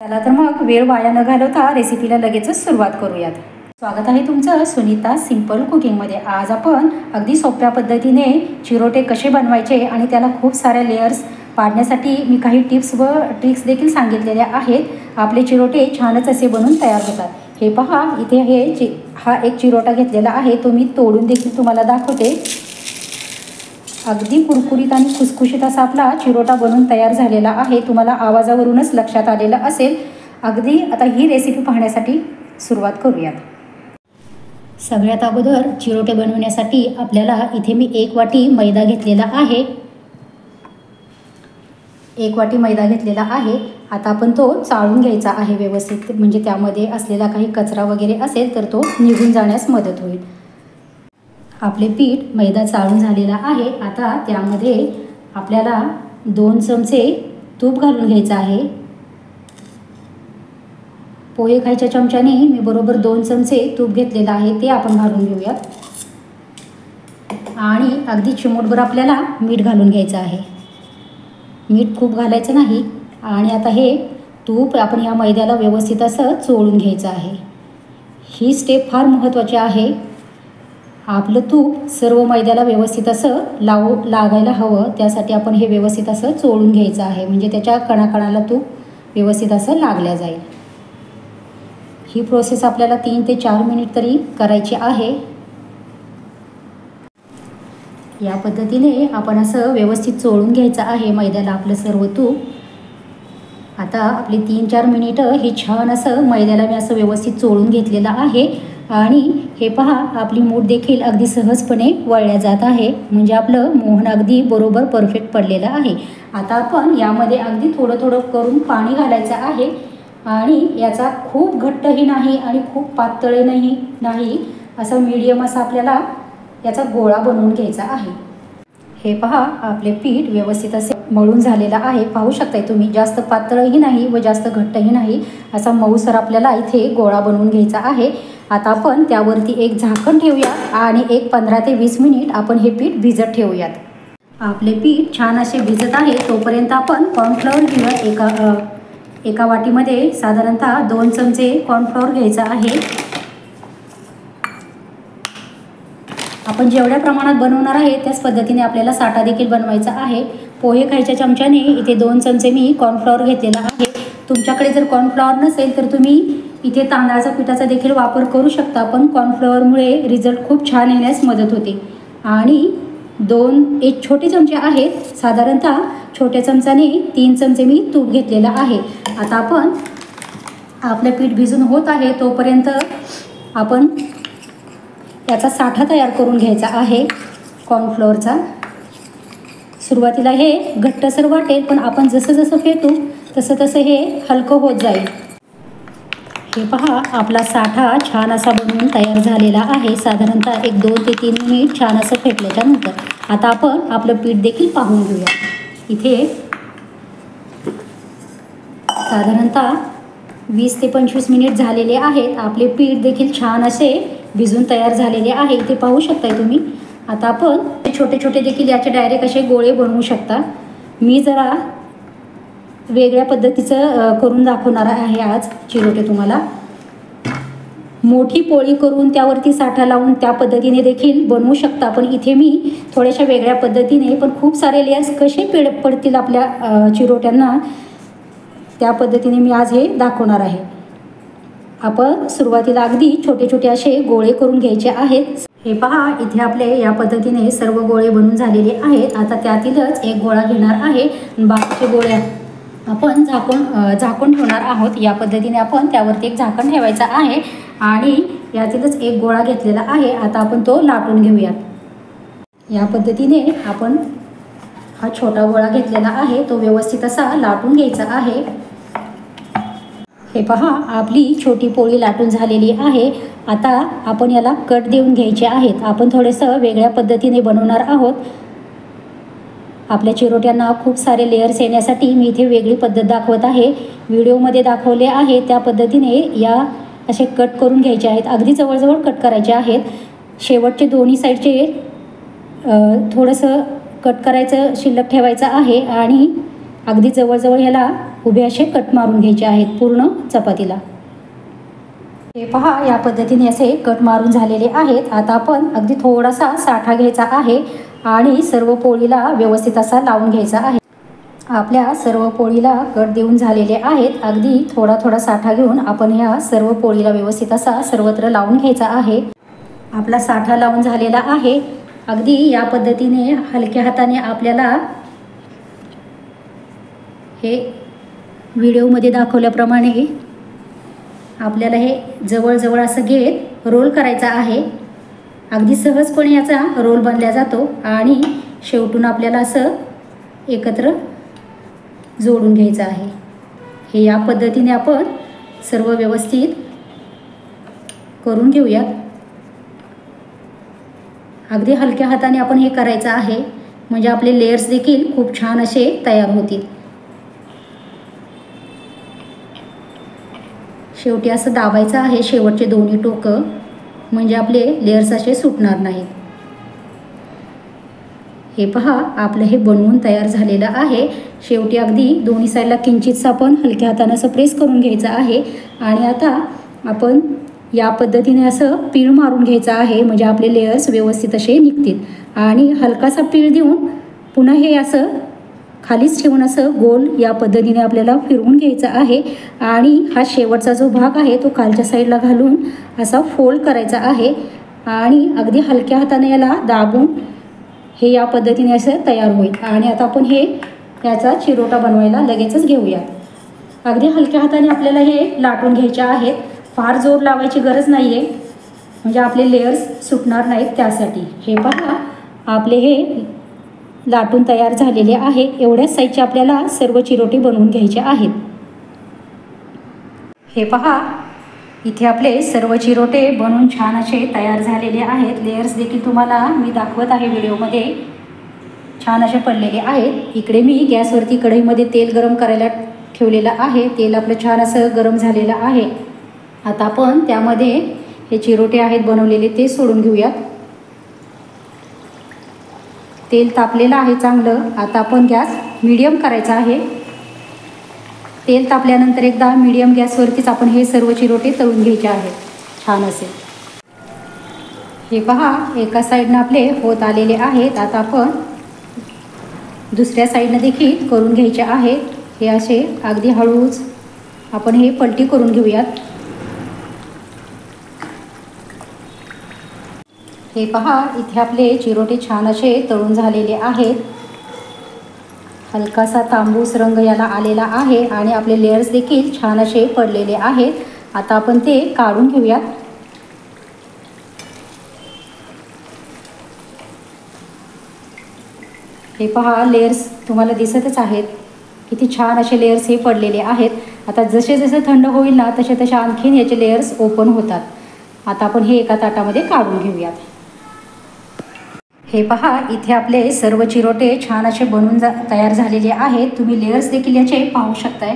चला तर मग वेळ वाया न घालवता रेसिपीला लगेचच सुरुवात करूयात। स्वागत आहे तुमचं सुनीता सिंपल कुकिंगमध्ये। आज आपण अगदी सोप्या पद्धतीने चिरोटे कसे बनवायचे आणि त्याला खूप साऱ्या लेयर्स पाडण्यासाठी मी काही टिप्स व ट्रिक्स देखील सांगितलेल्या आहेत। आपले चिरोटे छानच असे बनून तयार होतात। हे पहा, इथे हा एक चिरोटा घेतलेला आहे, तो मी तोडून देखील तुम्हाला दाखवते। अगदी कुरकुरीत आणि खुसखुशीत असा आपला चिरोटा बनून तयार झालेला आहे। तुम्हाला आवाजावरूनच लक्षात आलेलं असेल। अगदी आता ही रेसिपी पाहण्यासाठी सुरुवात करूयात। सगळ्यात अगोदर चिरोटे बनवण्यासाठी आपल्याला इथे मी 1 वाटी मैदा घेतलेला आहे। 1 वाटी मैदा घेतलेला आहे। आता आपण तो चाळून घ्यायचा आहे व्यवस्थित, म्हणजे त्यामध्ये असलेला काही कचरा वगैरे असेल तर तो निघून जाण्यास मदत होईल। आपले पीठ मैदा चाळून झालेला आहे। आता त्यामध्ये आपल्याला 2 चमचे तूप घालून घ्यायचं आहे। पोहे खायच्या चमच्याने मी बरोबर 2 चमचे तूप घेतलेलं आहे, ते आपण घालून घेऊयात। आणि अगदी चिमूटभर आपल्याला मीठ घालून घ्यायचं आहे। मीठ खूप घालायचं नाही। आणि आता हे तूप आपण या मैद्याला व्यवस्थित असं चोळून घ्यायचं आहे। ही स्टेप फार महत्त्वाची आहे। आपलं तूप सर्व मैद्याला व्यवस्थित असं लागायला हवं, त्यासाठी आपण हे व्यवस्थित असं चोळून घ्यायचं आहे, म्हणजे त्याच्या कणाकणाला तूप व्यवस्थित असं लागल्या जाईल। ही प्रोसेस आपल्याला 3 ते 4 मिनिट तरी करायची आहे। या पद्धतीने आपण असं व्यवस्थित चोळून घ्यायचं आहे मैद्याला आपलं सर्व तूप। आता आपली 3-4 मिनिटं हे छान असं मैद्याला मी असं व्यवस्थित चोळून घेतलेलं आहे। आणि हे पहा, आपली मूठ देखील अगदी सहजपणे वळल्या जात आहे, म्हणजे आपलं मोहन अगदी बरोबर परफेक्ट पडलेलं आहे। आता आपण यामध्ये अगदी थोडं थोडं करून पाणी घालायचं आहे। आणि याचा खूप घट्टही नाही आणि खूप पातळही नाही, असा मीडियम असा आपल्याला याचा गोळा बनवून घ्यायचा आहे। हे पहा, आपले पीठ व्यवस्थित असे मळून झालेलं आहे। पाहू शकताय तुम्ही, जास्त पातळही नाही व जास्त घट्टही नाही, असा मऊसर आपल्याला इथे गोळा बनवून घ्यायचा आहे। आता आपण त्यावरती एक झाकण ठेवूया आणि एक 15 ते 20 मिनिट आपण हे पीठ भिजत ठेवूयात। आपले पीठ छान असे भिजत आहे तोपर्यंत आपण कॉर्नफ्लॉवर घेऊया। एका वाटीमध्ये साधारणतः 2 चमचे कॉर्नफ्लॉवर घ्यायचा आहे। आपण जेवढ्या प्रमाणात बनवणार आहे त्याच पद्धतीने आपल्याला साठा देखील बनवायचा आहे। पोहे खायच्या चमच्याने इथे 2 चमचे मी कॉर्नफ्लॉवर घेतलेला आहे। तुमच्याकडे जर कॉर्नफ्लॉवर नसेल तर तुम्ही इथे तांदळाच्या पिठाचा देखील वापर करू शकता, पण कॉर्नफ्लॉवरमुळे रिझल्ट खूप छान येण्यास मदत होते। आणि 1 छोटे चमचे आहेत, साधारणतः छोट्या चमच्याने 3 चमचे मी तूप घेतलेलं आहे। आता आपण आपलं पीठ भिजून होत आहे तोपर्यंत आपण याचा साठा तयार करून घ्यायचा आहे कॉर्नफ्लॉवरचा। सुरुवातीला हे घट्टसर वाटेल, पण आपण जसं जसं फेटू तसं तसं हे हलकं होत जाईल। हे पहा, आपला साठा छान असा बनवून तयार झालेला आहे। साधारणतः 2 ते 3 मिनिट छान असं फेटल्याच्या नंतर आता आपण आपलं पीठ देखील पाहून घेऊया। इथे साधारणतः 20 ते 25 मिनिट झालेले आहेत। आपले पीठ देखील छान असे भिजून तयार झालेले आहे, इथे पाहू शकताय तुम्ही। आता आपण छोटे छोटे देखील याचे डायरेक्ट असे गोळे बनवू शकता। मी जरा वेगळ्या पद्धतीचं करून दाखवणार आहे आज चिरोटे तुम्हाला। मोठी पोळी करून त्यावरती साठा लावून त्या पद्धतीने देखील बनवू शकता, पण इथे मी थोड्याशा वेगळ्या पद्धतीने, पण खूप सारे लेयर्स कसे पडतील आपल्या चिरोट्यांना त्या पद्धतीने मी आज हे दाखवणार आहे। आपण सुरुवातीला अगदी छोटे छोटे असे गोळे करून घ्यायचे आहेत। हे पहा, इथे आपले या पद्धतीने सर्व गोळे बनून झालेले आहेत। आता त्यातीलच एक गोळा घेणार आहे, बाकीचे गोळे आपण झाकून ठेवणार आहोत। या पद्धतीने आपण त्यावरती एक झाकण ठेवायचं आहे आणि यातीलच एक गोळा घेतलेला आहे। आता आपण तो लाटून घेऊयात। या पद्धतीने आपण हा छोटा गोळा घेतलेला आहे, तो व्यवस्थित असा लाटून घ्यायचा आहे। हे पहा, आपली छोटी पोळी लाटून झालेली आहे। आता आपण याला कट देऊन घ्यायचे आहेत। आपण थोडंसं वेगळ्या पद्धतीने बनवणार आहोत। आपल्या चिरोट्यांना खूप सारे लेयर्स येण्यासाठी मी इथे वेगळी पद्धत दाखवत आहे। व्हिडिओमध्ये दाखवले आहे त्या पद्धतीने या असे कट करून घ्यायचे आहेत। अगदी जवळजवळ कट करायचे आहेत। शेवटचे दोन्ही साईडचे थोडंसं कट करायचं शिल्लक ठेवायचं आहे आणि अगदी जवळजवळ ह्याला उभे असे कट मारून घ्यायचे आहेत पूर्ण चपातीला। हे पहा, या पद्धतीने असे कट मारून झालेले आहेत। आता आपण अगदी थोडासा साठा घ्यायचा आहे आणि सर्व पोळीला व्यवस्थित असा लावून घ्यायचा आहे। आपल्या सर्व पोळीला कट देऊन झालेले आहेत। अगदी थोडा थोडा साठा घेऊन आपण ह्या सर्व पोळीला व्यवस्थित असा सर्वत्र लावून घ्यायचा आहे। आपला साठा लावून झालेला आहे। अगदी या पद्धतीने हलक्या हाताने आपल्याला हे व्हिडिओमध्ये दाखवल्याप्रमाणे आपल्याला हे जवळजवळ असं घेत रोल करायचा आहे। अगदी सहजपणे याचा रोल बनला जातो आणि शेवटून आपल्याला असं एकत्र जोडून घ्यायचं आहे। हे या पद्धतीने आपण सर्व व्यवस्थित करून घेऊयात। अगदी हलक्या हाताने आपण हे करायचं आहे, म्हणजे आपले लेयर्स देखील खूप छान असे तयार होतील। शेवटी असं दाबायचं आहे शेवटचे दोन्ही टोकं, म्हणजे आपले लेयर्स असे सुटणार नाहीत। हे पहा, आपलं हे बनवून तयार झालेलं आहे। शेवटी अगदी दोन्ही साईडला किंचितसं आपण हलक्या हाताने असं प्रेस करून घ्यायचं आहे आणि आता आपण या पद्धतीने असं पीळ मारून घ्यायचं आहे, म्हणजे आपले लेयर्स व्यवस्थित असे निघतील। आणि हलकासा पीळ देऊन पुन्हा हे असं खालीच ठेवून असं गोल या पद्धतीने आपल्याला फिरवून घ्यायचं आहे आणि हा शेवटचा जो भाग आहे तो खालच्या साईडला घालून असा फोल्ड करायचा आहे आणि अगदी हलक्या हाताने याला दाबून हे या पद्धतीने असं तयार होईल। आणि आता आपण हे याचा चिरोटा बनवायला लगेचच घेऊयात। अगदी हलक्या हाताने आपल्याला हे लाटून घ्यायचे आहेत, फार जोर लावायची गरज नाही आहे, म्हणजे आपले लेयर्स सुटणार नाहीत त्यासाठी। हे पहा, आपले हे लाटून तयार झालेले आहे। एवढ्याच साईजचे आपल्याला सर्व चिरोटे बनवून घ्यायचे आहेत। हे पहा, इथे आपले सर्व चिरोटे बनवून छान असे तयार झालेले आहेत। लेयर्स देखील तुम्हाला मी दाखवत आहे व्हिडिओमध्ये, छान असे पडलेले आहेत। इकडे मी गॅसवरती कढईमध्ये तेल गरम करायला ठेवलेलं आहे। तेल आपलं छान असं गरम झालेलं आहे। आता आपण त्यामध्ये हे चिरोटे आहेत बनवलेले ते सोडून घेऊयात। तेल तापलेलं आहे चांगलं। आता आपण गॅस मीडियम करायचा आहे। तेल तापल्यानंतर एकदा मीडियम गॅसवरतीच आपण हे सर्व चिरोटे तळून घ्यायचे आहेत छान असे। हे पहा, एका साईडनं आपले होत आलेले आहेत। आता आपण दुसऱ्या साईडनं देखील करून घ्यायचे आहेत। हे असे अगदी हळूच आपण हे पलटी करून घेऊयात। हे पहा, इथे आपले चिरोटे छान असे तळून झालेले आहेत। हलकासा तांबूस रंग याला आलेला आहे आणि आपले लेयर्स देखील छान असे पडलेले आहेत। आता आपण ते काढून घेऊयात। हे पहा, लेयर्स तुम्हाला दिसतच आहेत, किती छान असे लेयर्स हे पडलेले आहेत। आता जसे जसे थंड होईल ना तसे तसे आणखीन याचे लेयर्स ओपन होतात। आता आपण हे एका ताटामध्ये काढून घेऊयात। हे पहा, इथे आपले सर्व चिरोटे छान असे बनून तयार झालेले आहेत। तुम्ही लेयर्स देखील याचे पाहू शकताय,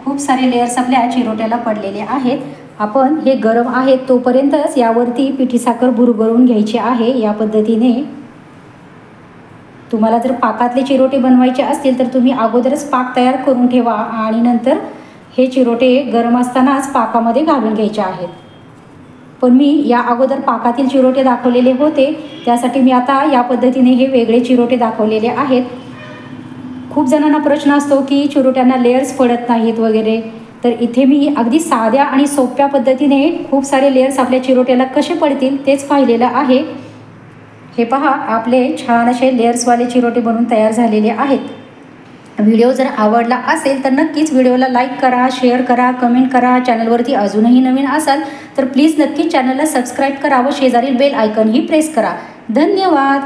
खूप सारे लेयर्स आपल्या चिरोट्याला पडलेले आहेत। आपण हे गरम आहेत तोपर्यंतच यावरती पिठी साखर भुरभरून घ्यायची आहे या पद्धतीने। तुम्हाला जर पाकातले चिरोटे बनवायचे असतील तर तुम्ही अगोदरच पाक तयार करून ठेवा आणि नंतर हे चिरोटे गरम असतानाच पाकामध्ये घालून घ्यायचे आहेत। पण मी या अगोदर पाकातील चिरोटे दाखवलेले होते, त्यासाठी मी आता या पद्धतीने हे वेगळे चिरोटे दाखवलेले आहेत। खूप जणांना प्रश्न असतो की चिरोट्यांना लेयर्स पडत नाहीत वगैरे, तर इथे मी अगदी साध्या आणि सोप्या पद्धतीने खूप सारे लेयर्स आपल्या चिरोट्याला कसे पडतील तेच पाहिलेलं आहे। हे पहा, आपले छान असे लेयर्सवाले चिरोटे बनवून तयार झालेले आहेत। व्हिडिओ जर आवडला असेल तर नक्कीच व्हिडिओला लाईक करा, शेअर करा, कमेंट करा। चॅनलवरती अजूनही नवीन असाल तर प्लीज नक्कीच चॅनलला सबस्क्राईब करा व शेजारील बेल आयकॉनही प्रेस करा। धन्यवाद।